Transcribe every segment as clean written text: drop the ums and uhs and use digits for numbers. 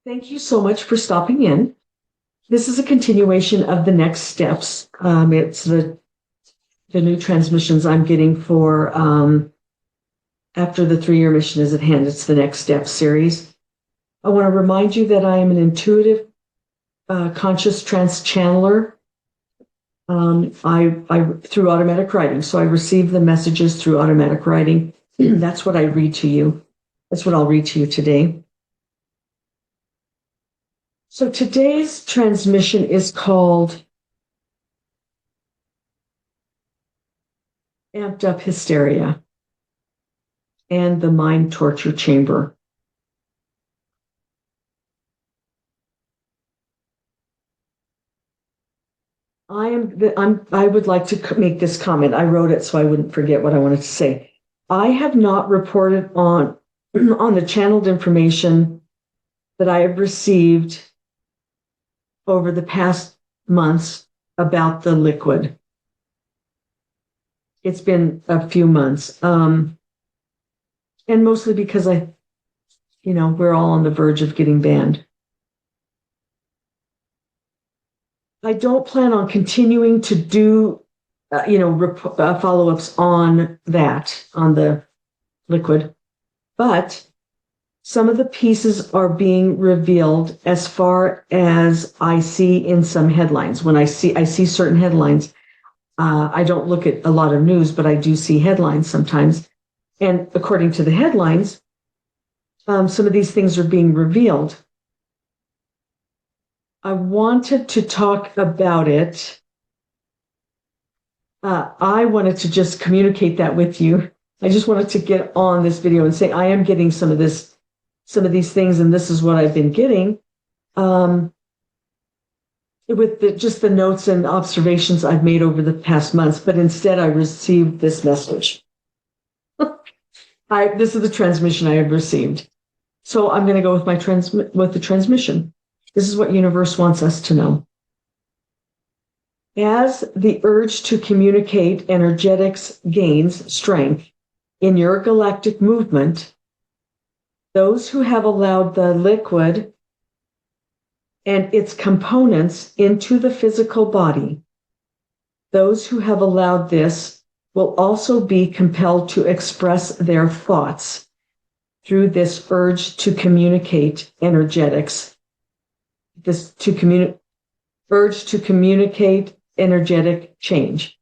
Thank you so much for stopping in. This is a continuation of the next steps. It's the new transmissions I'm getting for after the 3-year mission is at hand. It's the next step series. I want to remind you that I am an intuitive, conscious trance channeler. I through automatic writing, so I receive the messages through automatic writing. That's what I read to you. That's what I'll read to you today. So today's transmission is called Amped Up Hysteria and the Mind Torture Chamber. I would like to make this comment. I wrote it so I wouldn't forget what I wanted to say. I have not reported on the channeled information that I have received over the past months about the liquid. It's been a few months. And mostly because we're all on the verge of getting banned. I don't plan on continuing to do, follow-ups on the liquid, but some of the pieces are being revealed as far as I see in some headlines. When I see certain headlines, I don't look at a lot of news, but I do see headlines sometimes. And according to the headlines, some of these things are being revealed. I wanted to talk about it. I wanted to just communicate that with you. I just wanted to get on this video and say I am getting some of these things, and this is what I've been getting. With just the notes and observations I've made over the past months, but instead I received this message. This is the transmission I have received. So I'm going to go with the transmission. This is what universe wants us to know. As the urge to communicate energetics gains strength in your galactic movement, those who have allowed the liquid and its components into the physical body, those who have allowed this will also be compelled to express their thoughts through this urge to communicate energetics. Urge to communicate energetic change.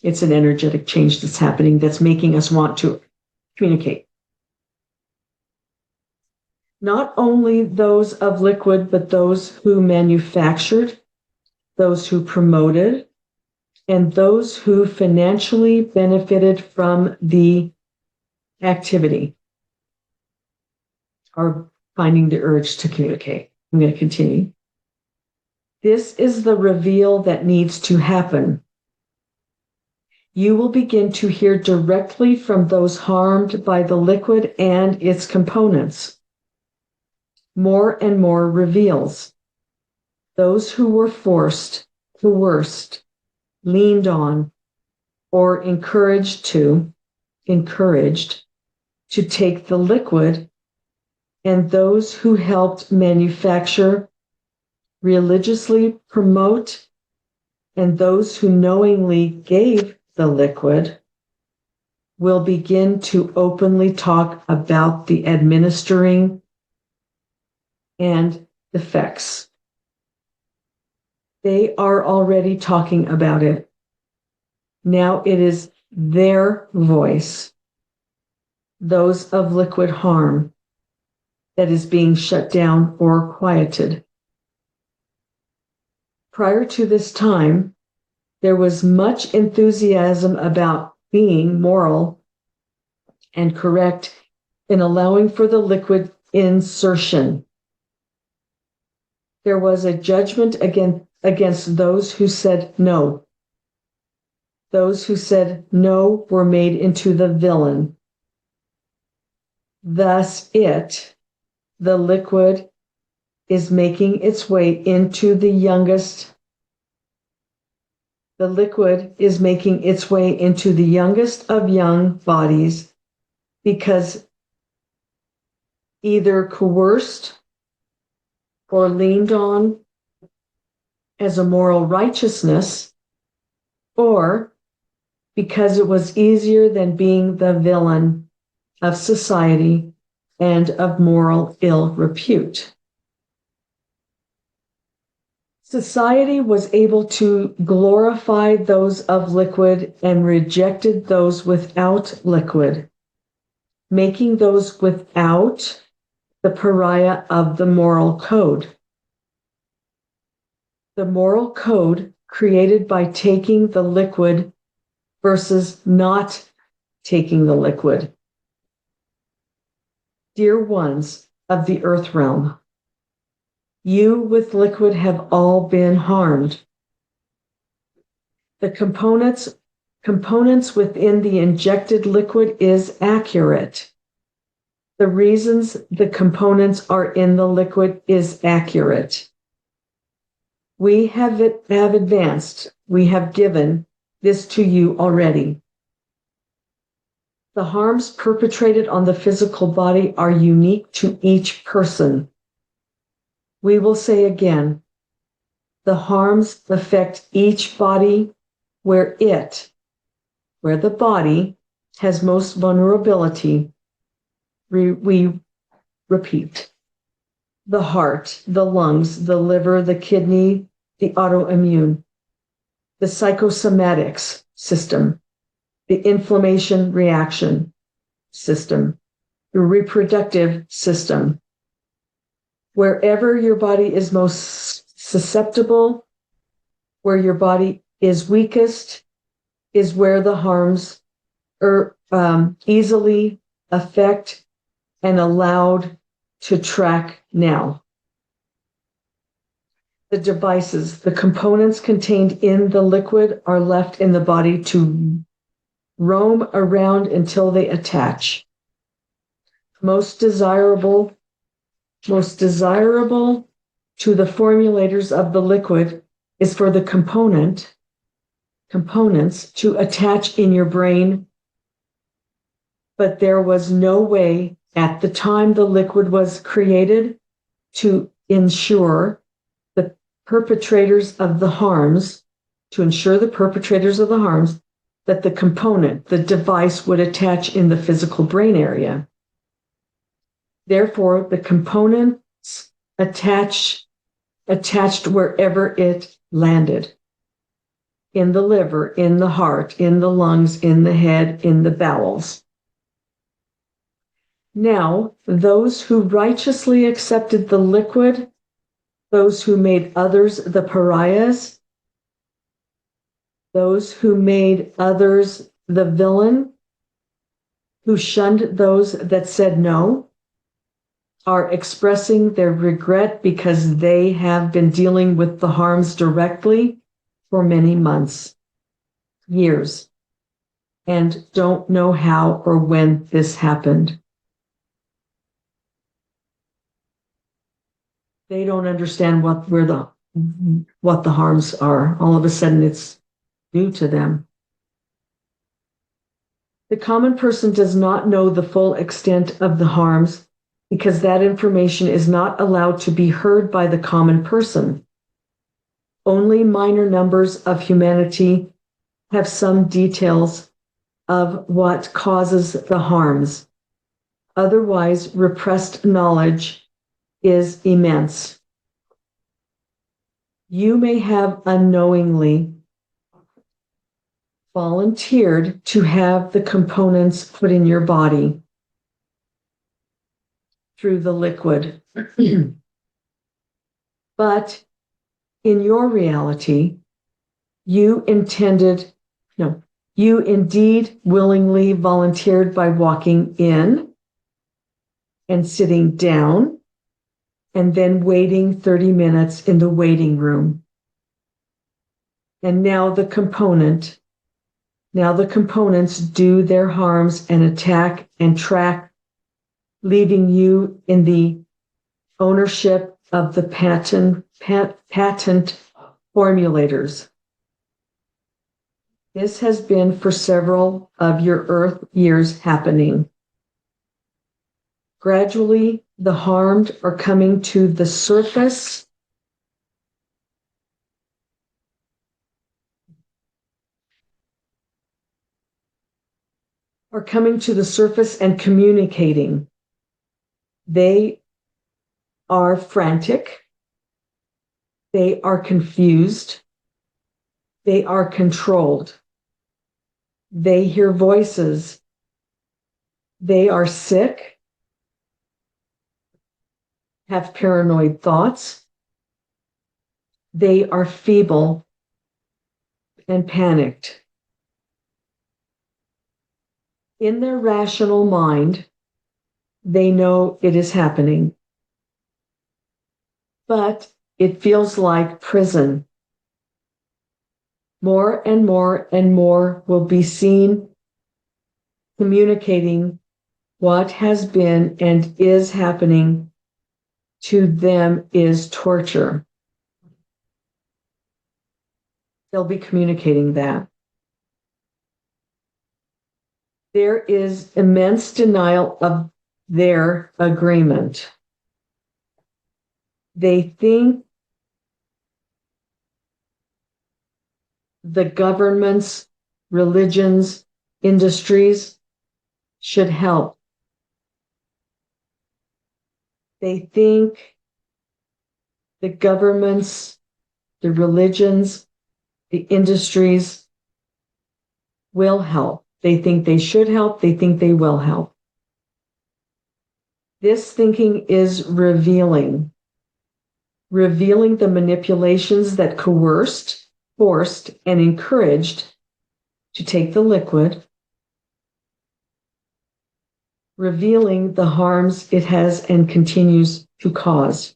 It's an energetic change that's happening that's making us want to communicate. Not only those of liquid, but those who manufactured, those who promoted, and those who financially benefited from the activity are finding the urge to communicate. I'm going to continue. This is the reveal that needs to happen. You will begin to hear directly from those harmed by the liquid and its components. More and more reveals. Those who were forced, coerced, leaned on, or encouraged to take the liquid, and those who helped manufacture, religiously promote, and those who knowingly gave the liquid will begin to openly talk about the administering and effects. They are already talking about it. Now it is their voice, those of liquid harm, that is being shut down or quieted. Prior to this time, there was much enthusiasm about being moral and correct in allowing for the liquid insertion. There was a judgment against those who said no. Those who said no were made into the villain. Thus the liquid, is making its way into the youngest. The liquid is making its way into the youngest of young bodies because either coerced or leaned on as a moral righteousness, or because it was easier than being the villain of society and of moral ill repute. Society was able to glorify those of liquid and rejected those without liquid, making those without the pariah of the moral code. The moral code created by taking the liquid versus not taking the liquid. Dear ones of the earth realm, you with liquid have all been harmed. The components within the injected liquid is accurate. The reasons the components are in the liquid is accurate. We have advanced, we have given this to you already. The harms perpetrated on the physical body are unique to each person. We will say again, the harms affect each body where the body has most vulnerability. We repeat, the heart, the lungs, the liver, the kidney, the autoimmune, the psychosomatics system, the inflammation reaction system, the reproductive system. Wherever your body is most susceptible, where your body is weakest, is where the harms are easily affect and allowed to track now. The devices, the components contained in the liquid are left in the body to roam around until they attach. Most desirable to the formulators of the liquid is for the components to attach in your brain, but there was no way at the time the liquid was created to ensure the perpetrators of the harms, that the component, the device would attach in the physical brain area. Therefore, the components attached wherever it landed. In the liver, in the heart, in the lungs, in the head, in the bowels. Now, those who righteously accepted the liquid, those who made others the pariahs, those who made others the villain, who shunned those that said no, are expressing their regret because they have been dealing with the harms directly for many months, years, and don't know how or when this happened. They don't understand what the harms are. All of a sudden it's new to them. The common person does not know the full extent of the harms because that information is not allowed to be heard by the common person. Only minor numbers of humanity have some details of what causes the harms. Otherwise, repressed knowledge is immense. You may have unknowingly volunteered to have the components put in your body through the liquid. But in your reality, you indeed willingly volunteered by walking in and sitting down and then waiting 30 minutes in the waiting room. And now the components do their harms and attack and track, leaving you in the ownership of the patent formulators. This has been for several of your Earth years happening. Gradually, the harmed are coming to the surface. And communicating. They are frantic. They are confused. They are controlled. They hear voices. They are sick, have paranoid thoughts. They are feeble and panicked. In their rational mind, they know it is happening. But it feels like prison. More and more and more will be seen communicating what has been and is happening to them is torture. They'll be communicating that. There is immense denial of their agreement. They think the governments, religions, industries should help. They think the governments, the religions, the industries will help. They think they should help. They think they will help. This thinking is revealing the manipulations that coerced, forced, and encouraged to take the liquid, revealing the harms it has and continues to cause,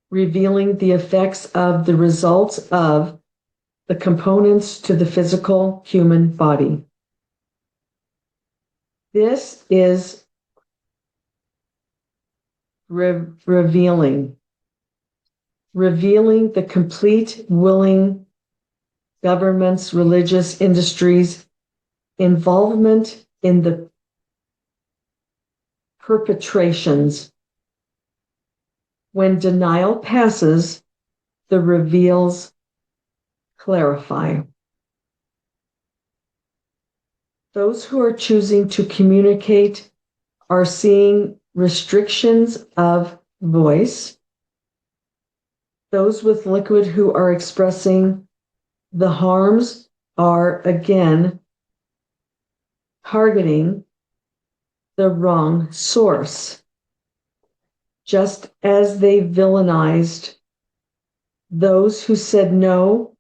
revealing the effects of the results of the components to the physical human body. This is revealing the complete willing governments, religious industries, involvement in the perpetrations. When denial passes, the reveals clarify. Those who are choosing to communicate are seeing restrictions of voice. Those with liquid who are expressing the harms are again targeting the wrong source. Just as they villainized those who said no,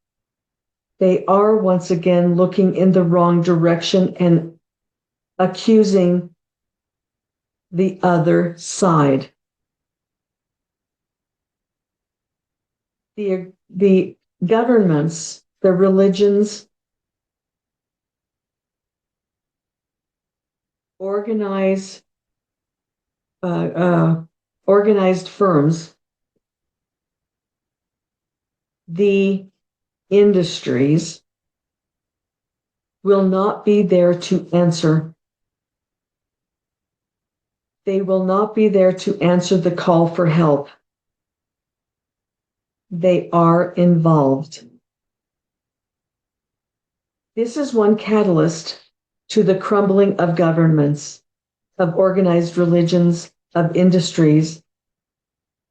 they are once again looking in the wrong direction and accusing the other side. The governments, the religions, organized firms, the industries will not be there to answer. They will not be there to answer the call for help. They are involved. This is one catalyst to the crumbling of governments, of organized religions, of industries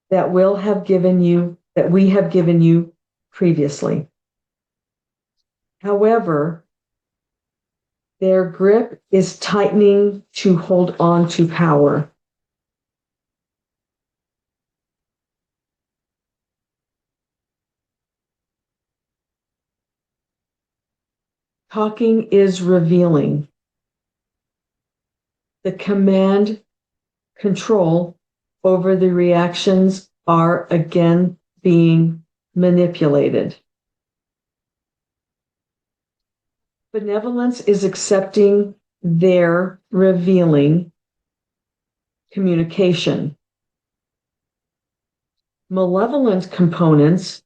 that we have given you previously. However, their grip is tightening to hold on to power. Talking is revealing. The command control over the reactions are again being manipulated. Benevolence is accepting their revealing communication. Malevolent components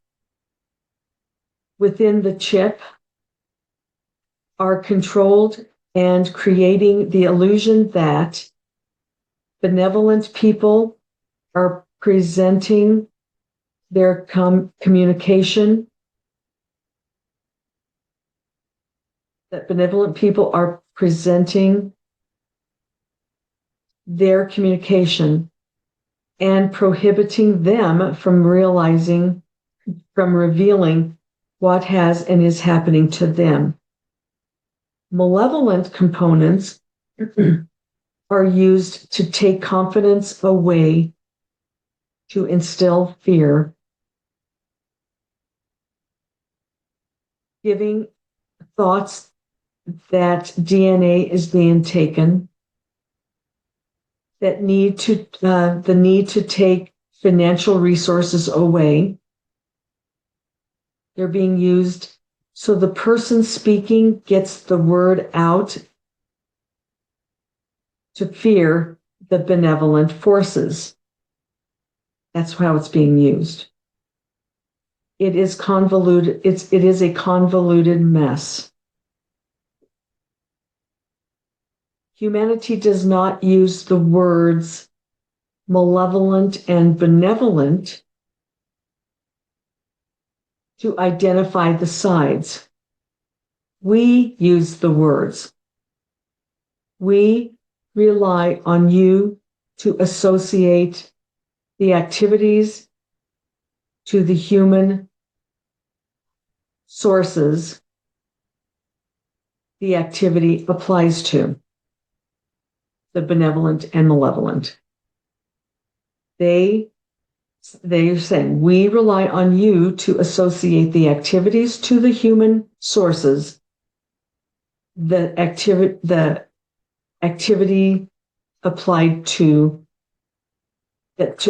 within the chip are controlled and creating the illusion that benevolent people are presenting their communication, that benevolent people are presenting their communication and prohibiting them from revealing what has and is happening to them. Malevolent components are used to take confidence away, to instill fear, giving thoughts that DNA is being taken, that the need to take financial resources away. They're being used so the person speaking gets the word out to fear the benevolent forces. That's how it's being used. It is convoluted. It is a convoluted mess. Humanity does not use the words malevolent and benevolent to identify the sides. We use the words. We rely on you to associate the activities to the human sources the activity applies to, the benevolent and malevolent. They are saying, we rely on you to associate the activities to the human sources, the activity applied to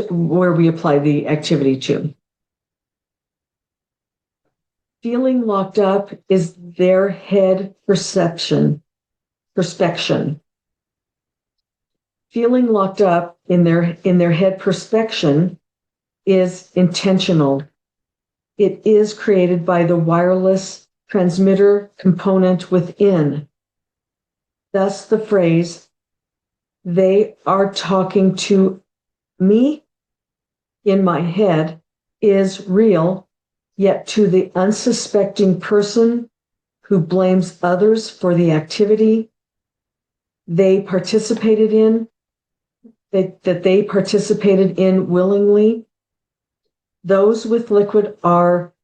where we apply the activity to. Feeling locked up is their head perspection. Feeling locked up in their head perspection is intentional. It is created by the wireless transmitter component within. Thus the phrase, "they are talking to me in my head," is real, yet to the unsuspecting person who blames others for the activity they participated in, that they participated in willingly, those with liquid are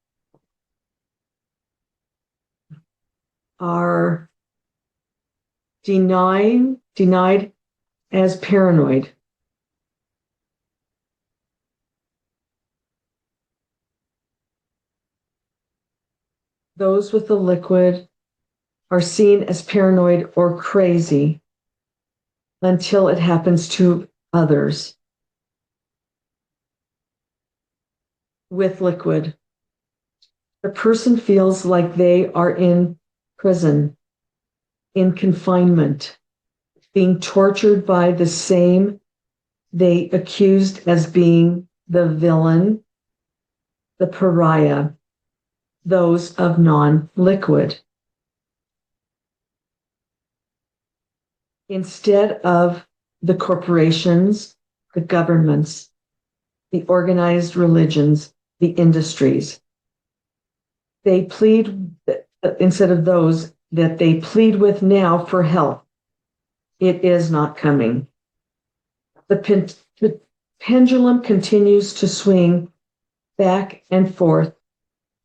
denied as paranoid. Those with the liquid are seen as paranoid or crazy until it happens to others. With liquid, the person feels like they are in prison, in confinement, being tortured by the same they accused as being the villain, the pariah, those of non-liquid. Instead of the corporations, the governments, the organized religions, the industries, they plead, instead of those that they plead with now for help, it is not coming. The pendulum continues to swing back and forth,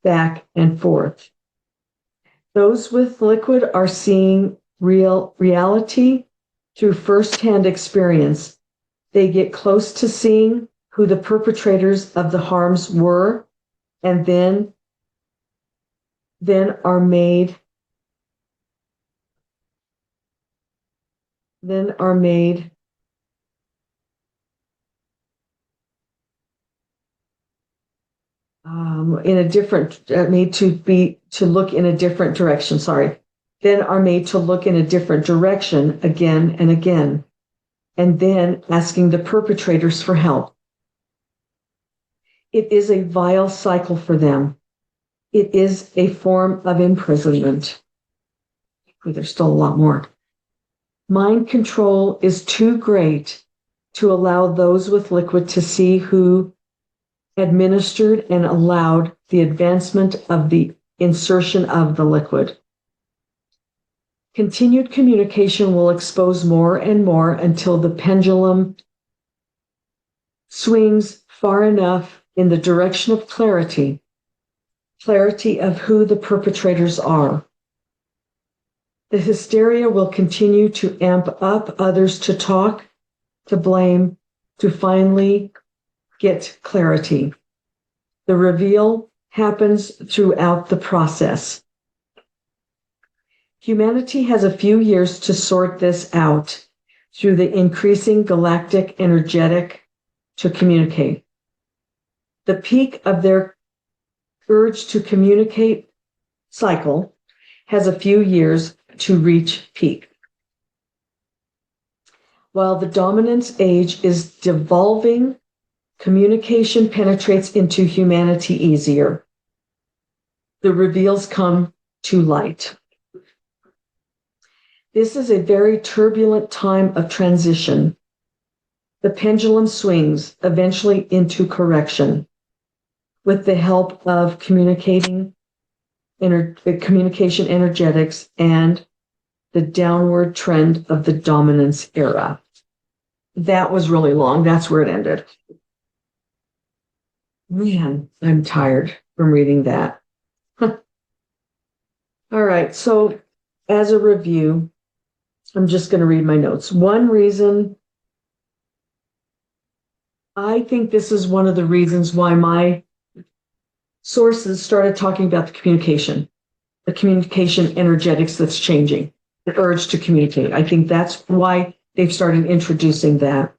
back and forth. Those with liquid are seeing reality through firsthand experience. They get close to seeing who the perpetrators of the harms were, and then are made in a different, made to look in a different direction. Then are made to look in a different direction again and again, and then asking the perpetrators for help. It is a vile cycle for them. It is a form of imprisonment. There's still a lot more. Mind control is too great to allow those with liquid to see who administered and allowed the advancement of the insertion of the liquid. Continued communication will expose more and more until the pendulum swings far enough in the direction of clarity of who the perpetrators are. The hysteria will continue to amp up others to talk, to blame, to finally get clarity. The reveal happens throughout the process. Humanity has a few years to sort this out through the increasing galactic energetic to communicate. The peak of their urge to communicate cycle has a few years to reach peak. While the dominance age is devolving, communication penetrates into humanity easier. The reveals come to light. This is a very turbulent time of transition. The pendulum swings eventually into correction with the help of communication energetics and the downward trend of the dominance era. That was really long. That's where it ended. Man, I'm tired from reading that. All right, so as a review, I'm just going to read my notes. One reason, I think this is one of the reasons why my sources started talking about the communication energetics that's changing, the urge to communicate. I think that's why they've started introducing that.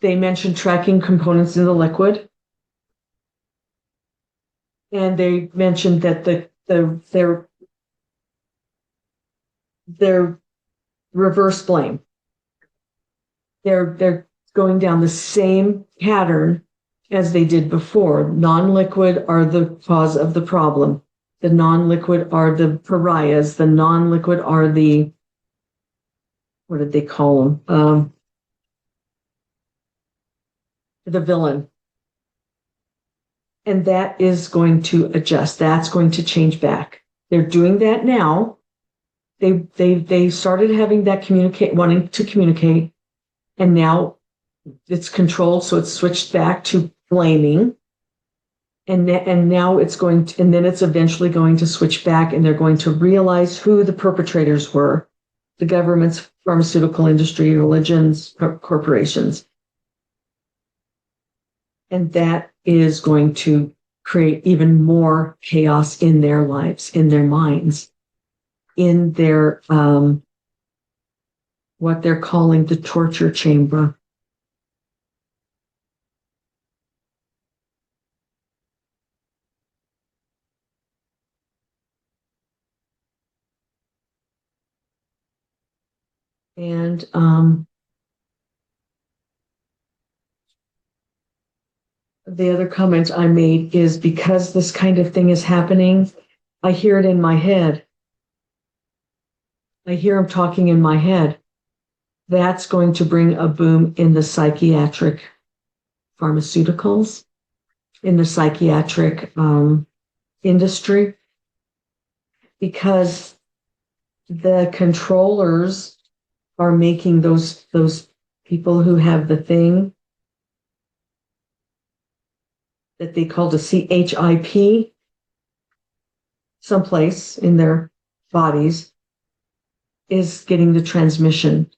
They mentioned tracking components in the liquid. And they mentioned that their reverse blame. They're going down the same pattern as they did before. Non-liquid are the cause of the problem. The non-liquid are the pariahs. The non-liquid are the, what did they call them? The villain. And that is going to adjust. That's going to change back. They're doing that now. They started having that wanting to communicate, and now it's controlled, so it's switched back to blaming. And now it's going to, and then it's eventually going to switch back, and they're going to realize who the perpetrators were: the governments, pharmaceutical industry, religions, corporations. And that is going to create even more chaos in their lives, in their minds, in their, what they're calling the torture chamber. And the other comment I made is, because this kind of thing is happening, I hear it in my head. I hear him talking in my head. That's going to bring a boom in the psychiatric pharmaceuticals, in the psychiatric industry, because the controllers are making those people who have the thing that they call the CHIP someplace in their bodies, is getting the transmission,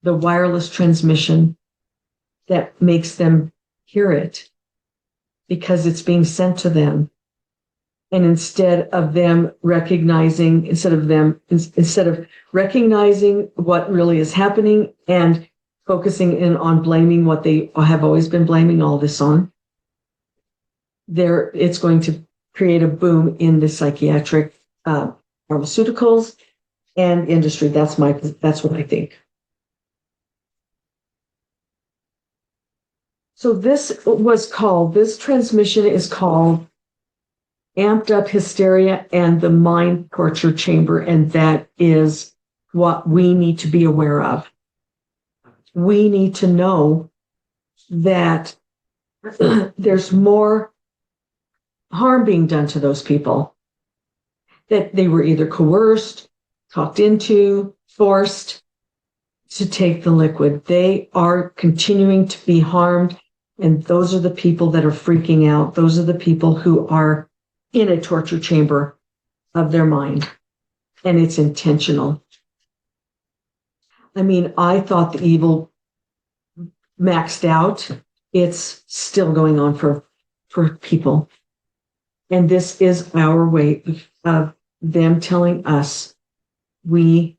the wireless transmission that makes them hear it, because it's being sent to them. And instead of recognizing what really is happening and focusing in on blaming what they have always been blaming all this on, it's going to create a boom in the psychiatric pharmaceuticals and industry. That's what I think. So this transmission is called Amped Up Hysteria and the Mind Torture Chamber, and that is what we need to be aware of. We need to know that there's more harm being done to those people, that they were either coerced, talked into, forced to take the liquid. They are continuing to be harmed, and those are the people that are freaking out. Those are the people who are in a torture chamber of their mind, and it's intentional. I mean, I thought the evil maxed out. It's still going on for people. And this is our way of them telling us we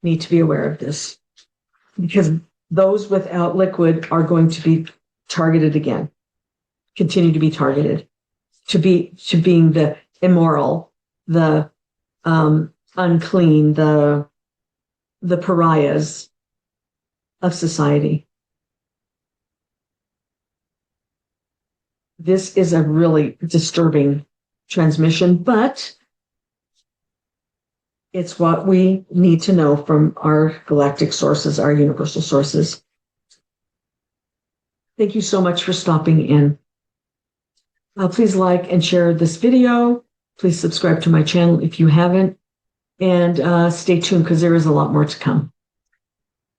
need to be aware of this, because those without liquid are going to be targeted again, continue to be targeted, to being the immoral, the unclean, the pariahs of society. This is a really disturbing transmission, but it's what we need to know from our galactic sources, our universal sources. Thank you so much for stopping in. Please like and share this video. Please subscribe to my channel if you haven't. And stay tuned, because there is a lot more to come.